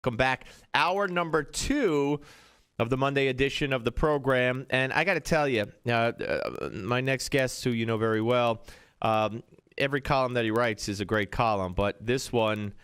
Welcome back. Hour number 2 of the Monday edition of the program. And I got to tell you, my next guest, who you know very well, every column that he writes is a great column. But this one,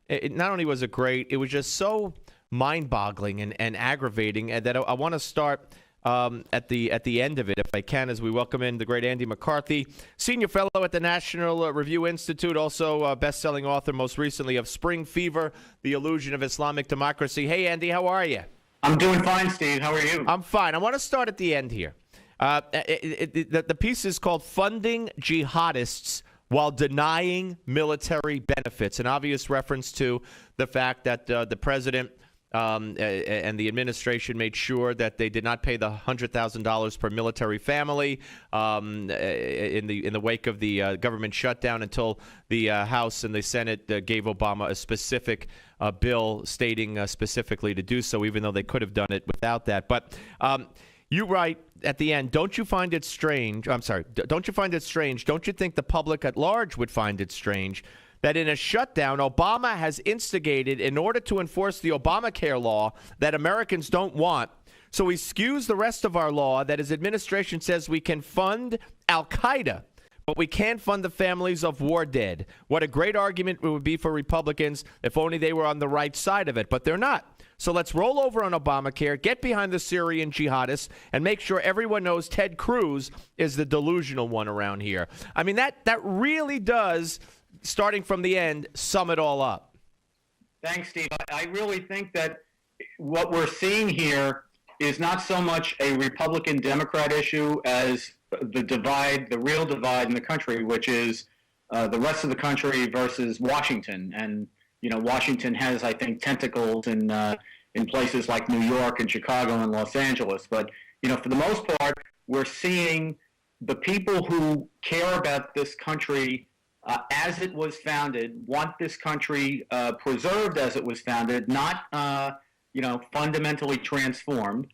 it not only was it great, it was just so mind-boggling and aggravating that I want to start at the end of it, if I can, as we welcome in the great Andy McCarthy, senior fellow at the National Review Institute, also best-selling author most recently of Spring Fever, The Illusion of Islamic Democracy. Hey, Andy, how are you? I'm doing fine, Steve. How are you? I'm fine. I want to start at the end here. The piece is called Funding Jihadists While Denying Military Benefits, an obvious reference to the fact that the president and the administration made sure that they did not pay the $100,000 per military family in the wake of the government shutdown until the House and the Senate gave Obama a specific bill stating specifically to do so, even though they could have done it without that. But you write at the end, don't you find it strange? I'm sorry. Don't you find it strange? Don't you think the public at large would find it strange that in a shutdown, Obama has instigated in order to enforce the Obamacare law that Americans don't want? So he skews the rest of our law that his administration says we can fund al-Qaeda, but we can't fund the families of war dead. What a great argument it would be for Republicans if only they were on the right side of it, but they're not. So let's roll over on Obamacare, get behind the Syrian jihadists, and make sure everyone knows Ted Cruz is the delusional one around here. I mean, that really does, starting from the end, sum it all up. Thanks, Steve. I really think that what we're seeing here is not so much a Republican-Democrat issue as the real divide in the country, which is the rest of the country versus Washington. And, you know, Washington has, I think, tentacles in places like New York and Chicago and Los Angeles. But, you know, for the most part, we're seeing the people who care about this country as it was founded, want this country preserved as it was founded, not, fundamentally transformed,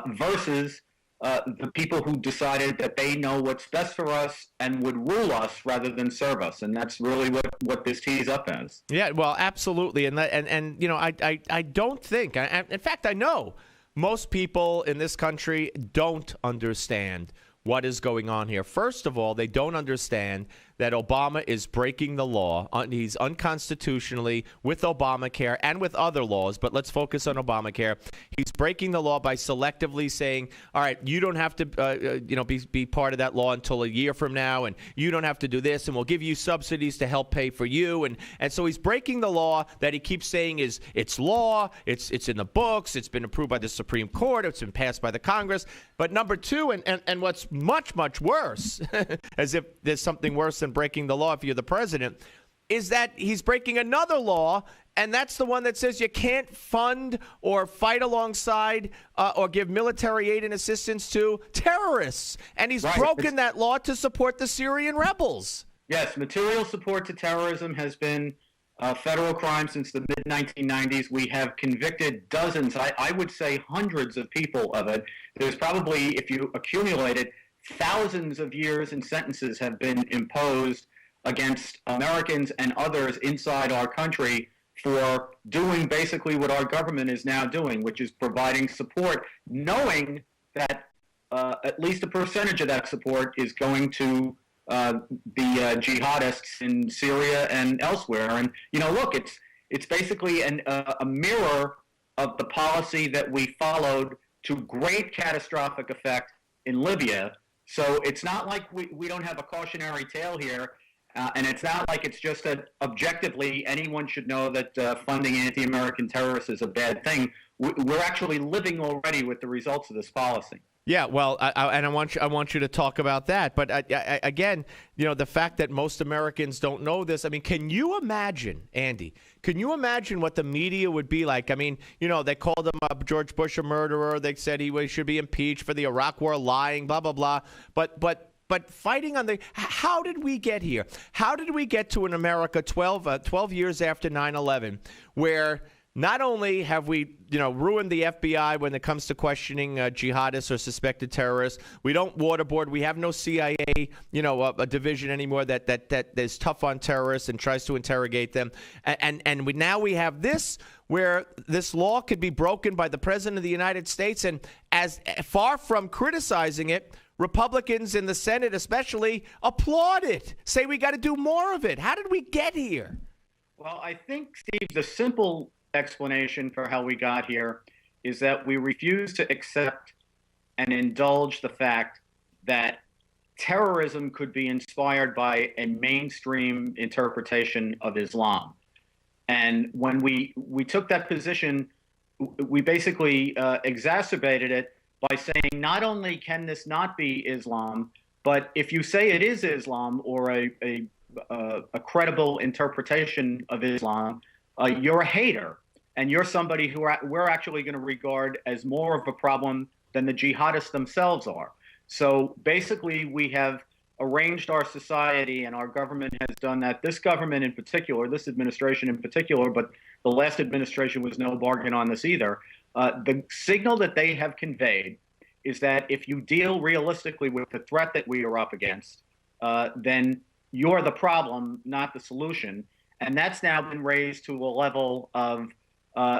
versus the people who decided that they know what's best for us and would rule us rather than serve us. And that's really what this tees up as. Yeah, well, absolutely. And you know, I don't think, in fact, I know most people in this country don't understand what is going on here. First of all, they don't understand that Obama is breaking the law. He's unconstitutionally with Obamacare and with other laws, but let's focus on Obamacare. He's breaking the law by selectively saying, all right, you don't have to be part of that law until a year from now, and you don't have to do this, and we'll give you subsidies to help pay for you. And so he's breaking the law that he keeps saying is it's law, it's in the books, it's been approved by the Supreme Court, it's been passed by the Congress. But number two, and what's much, much worse, as if there's something worse than breaking the law if you're the president, is that he's breaking another law, and that's the one that says you can't fund or fight alongside or give military aid and assistance to terrorists. And he's broken that law to support the Syrian rebels. Yes, material support to terrorism has been a federal crime since the mid-1990s. We have convicted dozens, I would say hundreds of people of it. There's probably, if you accumulate it, thousands of years and sentences have been imposed against Americans and others inside our country for doing basically what our government is now doing, which is providing support, knowing that at least a percentage of that support is going to the jihadists in Syria and elsewhere. And, you know, look, it's basically a mirror of the policy that we followed to great catastrophic effect in Libya. So it's not like we don't have a cautionary tale here, and it's not like it's just that objectively anyone should know that funding anti-American terrorists is a bad thing. We're actually living already with the results of this policy. Yeah, well, I want you to talk about that. But again, you know, the fact that most Americans don't know this. I mean, can you imagine, Andy? Can you imagine what the media would be like? I mean, you know, they called him George Bush a murderer. They said he should be impeached for the Iraq War, lying, blah blah blah. But fighting on how did we get here? How did we get to an America 12 years after 9/11 where not only have we, ruined the FBI when it comes to questioning jihadists or suspected terrorists, we don't waterboard. We have no CIA, a division anymore that is tough on terrorists and tries to interrogate them. And now we have this, where this law could be broken by the president of the United States. And as far from criticizing it, Republicans in the Senate especially applaud it, say we got to do more of it. How did we get here? Well, I think, Steve, the simple explanation for how we got here is that we refuse to accept and indulge the fact that terrorism could be inspired by a mainstream interpretation of Islam. And when we took that position, we basically exacerbated it by saying not only can this not be Islam, but if you say it is Islam or a credible interpretation of Islam, you're a hater, and you're somebody who we're actually going to regard as more of a problem than the jihadists themselves are. So basically, we have arranged our society, and our government has done that. This government in particular, this administration in particular, but the last administration was no bargain on this either. The signal that they have conveyed is that if you deal realistically with the threat that we are up against, then you're the problem, not the solution. And that's now been raised to a level of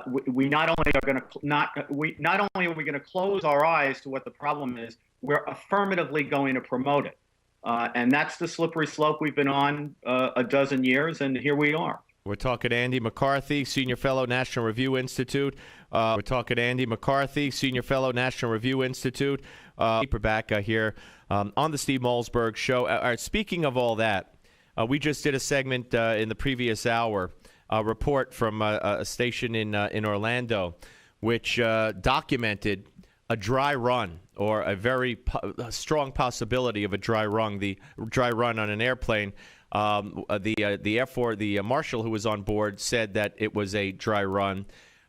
we not only are we going to close our eyes to what the problem is, we're affirmatively going to promote it. And that's the slippery slope we've been on a dozen years, and here we are. We're talking Andy McCarthy, Senior Fellow, National Review Institute. We're talking Andy McCarthy, Senior Fellow, National Review Institute. Back here on the Steve Malzberg Show. Speaking of all that, we just did a segment in the previous hour, a report from a station in Orlando, which documented a dry run, or a very strong possibility of a dry run. The dry run on an airplane. The marshal who was on board said that it was a dry run.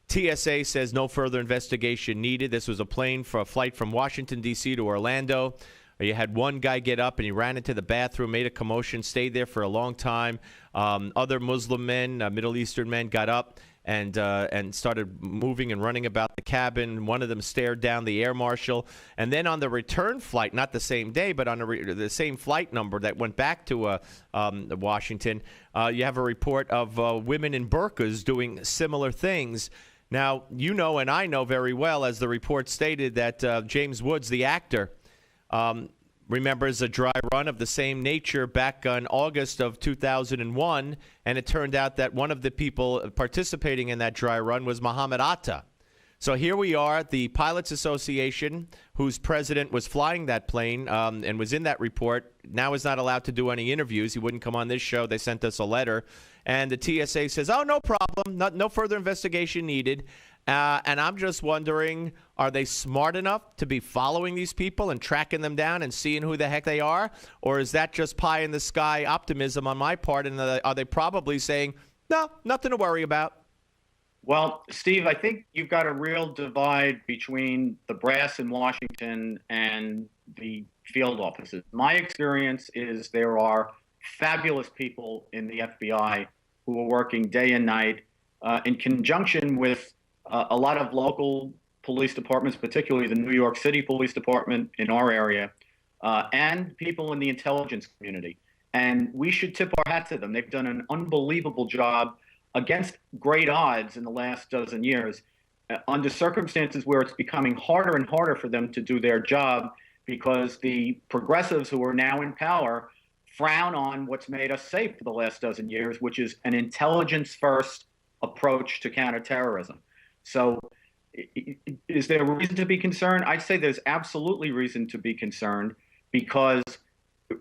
TSA says no further investigation needed. This was a plane for a flight from Washington, D.C. to Orlando. You had one guy get up and he ran into the bathroom, made a commotion, stayed there for a long time. Other Muslim men, Middle Eastern men, got up and started moving and running about the cabin. One of them stared down the air marshal. And then on the return flight, not the same day, but on the same flight number that went back to Washington, you have a report of women in burqas doing similar things. Now, you know and I know very well, as the report stated, that James Woods, the actor, remembers a dry run of the same nature back in August of 2001, and it turned out that one of the people participating in that dry run was Muhammad Atta. So here we are, the Pilots Association, whose president was flying that plane and was in that report, now is not allowed to do any interviews. He wouldn't come on this show. They sent us a letter. And the TSA says, oh, no problem, no further investigation needed. And I'm just wondering, are they smart enough to be following these people and tracking them down and seeing who the heck they are? Or is that just pie in the sky optimism on my part? And are they probably saying, no, nothing to worry about? Well, Steve, I think you've got a real divide between the brass in Washington and the field offices. My experience is there are fabulous people in the FBI who are working day and night in conjunction with a lot of local police departments, particularly the New York City Police Department in our area, and people in the intelligence community. And we should tip our hat to them. They've done an unbelievable job against great odds in the last dozen years, under circumstances where it's becoming harder and harder for them to do their job because the progressives who are now in power frown on what's made us safe for the last dozen years, which is an intelligence-first approach to counterterrorism. So is there a reason to be concerned? I'd say there's absolutely reason to be concerned, because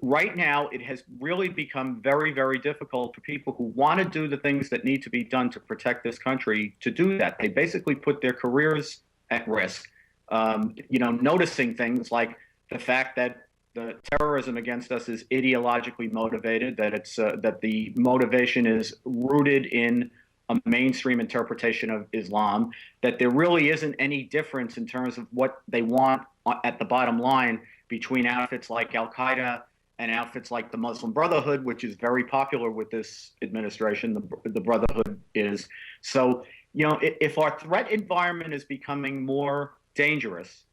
right now it has really become very, very difficult for people who want to do the things that need to be done to protect this country to do that. They basically put their careers at risk, noticing things like the fact that the terrorism against us is ideologically motivated, that it's that the motivation is rooted in a mainstream interpretation of Islam, that there really isn't any difference in terms of what they want at the bottom line between outfits like Al-Qaeda and outfits like the Muslim Brotherhood, which is very popular with this administration. The Brotherhood is. So If our threat environment is becoming more dangerous,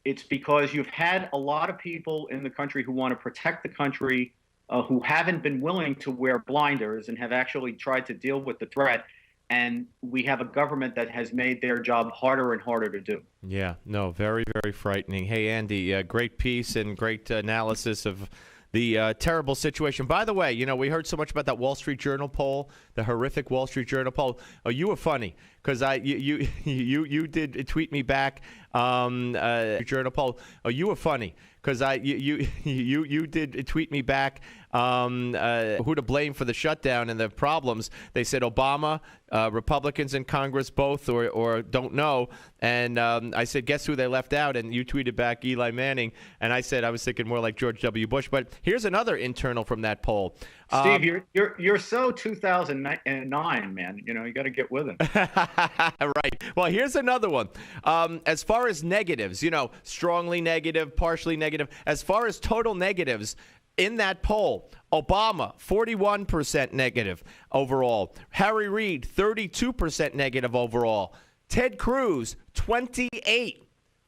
it's because you've had a lot of people in the country who want to protect the country, who haven't been willing to wear blinders and have actually tried to deal with the threat. And we have a government that has made their job harder and harder to do. Yeah, no, very, very frightening. Hey, Andy, great piece and great analysis of the terrible situation. By the way, we heard so much about that Wall Street Journal poll, the horrific Wall Street Journal poll. Oh, you were funny because you did tweet me back. Journal poll. Oh, you were funny because you did tweet me back. Who to blame for the shutdown and the problems? They said Obama, Republicans in Congress both, or don't know. And I said, guess who they left out? And you tweeted back Eli Manning. And I said I was thinking more like George W. Bush. But here's another internal from that poll. Steve, you're so 2009, man. You got to get with it. Right. Well, here's another one. As far as negatives, strongly negative, partially negative. As far as total negatives, in that poll, Obama, 41% negative overall. Harry Reid, 32% negative overall. Ted Cruz, 28%.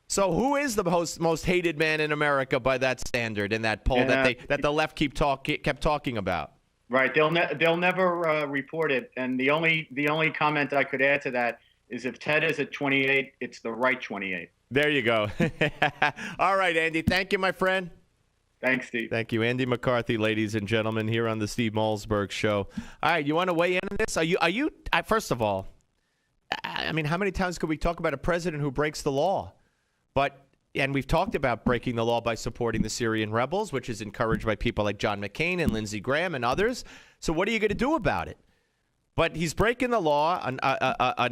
So who is the most hated man in America by that standard in that poll that the left kept talking about? Right. They'll never report it. And the only comment I could add to that is if Ted is at 28, it's the right 28. There you go. All right, Andy. Thank you, my friend. Thanks, Steve. Thank you. Andy McCarthy, ladies and gentlemen, here on the Steve Malzberg Show. All right, you want to weigh in on this? Are you first of all, I mean, how many times could we talk about a president who breaks the law? And we've talked about breaking the law by supporting the Syrian rebels, which is encouraged by people like John McCain and Lindsey Graham and others. So what are you going to do about it? But he's breaking the law, an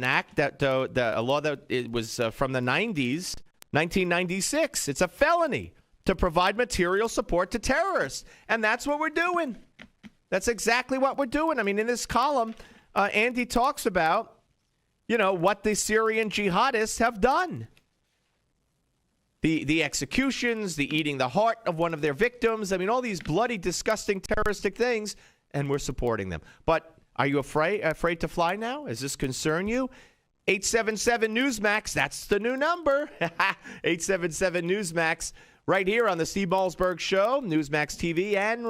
act a law that it was from the 90s, 1996. It's a felony to provide material support to terrorists. And that's what we're doing. That's exactly what we're doing. I mean, in this column, Andy talks about, what the Syrian jihadists have done. The executions, the eating the heart of one of their victims. I mean, all these bloody, disgusting, terroristic things, and we're supporting them. But are you afraid to fly now? Does this concern you? 877 Newsmax, that's the new number. 877 Newsmax, right here on the Steve Malzberg Show, Newsmax TV, and